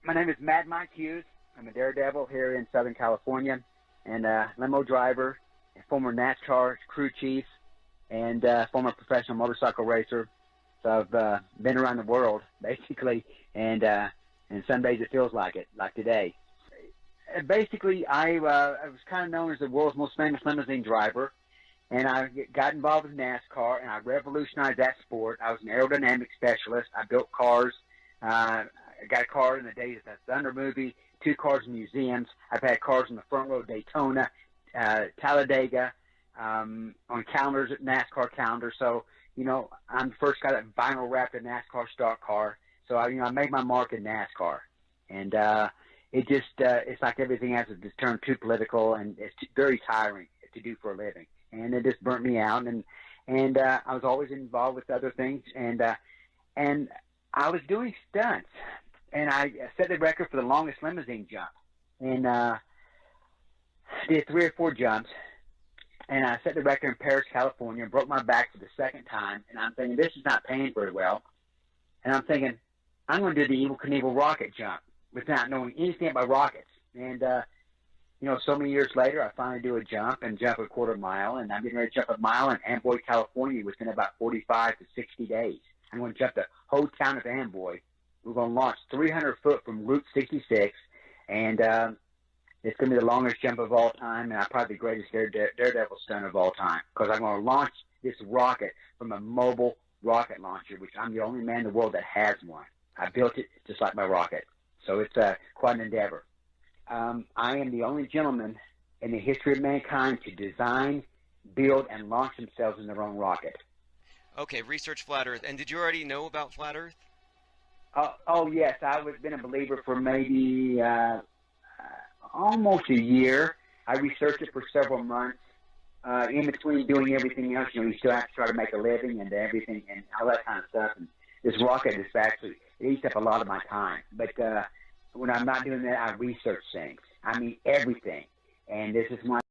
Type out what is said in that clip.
My name is Mad Mike Hughes. I'm a daredevil here in Southern California, and a limo driver, a former NASCAR crew chief, and former professional motorcycle racer. So I've been around the world, basically, and some days it feels like it, like today. Basically, I was kind of known as the world's most famous limousine driver, and I got involved with NASCAR, and I revolutionized that sport. I was an aerodynamic specialist. I built cars. I got a car in the days of the Thunder movie, 2 cars in museums. I've had cars in the front row of Daytona, Talladega, on calendars, NASCAR calendars. So, you know, I'm the first guy that vinyl wrapped a NASCAR stock car. So, I made my mark in NASCAR. And it just, it's like everything else is just turned too political, and it's very tiring to do for a living. And it just burnt me out. And I was always involved with other things. And I was doing stunts. And I set the record for the longest limousine jump. And did 3 or 4 jumps. And I set the record in Paris, California, and broke my back for the 2nd time. And I'm thinking, this is not paying very well. And I'm thinking, I'm going to do the Evel Knievel rocket jump without knowing anything about rockets. And, you know, so many years later, I finally do a jump and jump a 1/4 mile. And I'm getting ready to jump a mile in Amboy, California within about 45 to 60 days. I'm going to jump the whole town of Amboy. We're going to launch 300 foot from Route 66, and it's going to be the longest jump of all time, and probably the greatest daredevil stunt of all time, because I'm going to launch this rocket from a mobile rocket launcher, which I'm the only man in the world that has one. I built it just like my rocket, so it's quite an endeavor. I am the only gentleman in the history of mankind to design, build, and launch themselves in their own rocket. Okay, research Flat Earth. And did you already know about Flat Earth? Oh, yes. I've been a believer for maybe almost a year. I researched it for several months. In between doing everything else, you know, you still have to try to make a living and everything and all that kind of stuff. And this rocket is actually, it eats up a lot of my time. But when I'm not doing that, I research things. I mean, everything. And this is why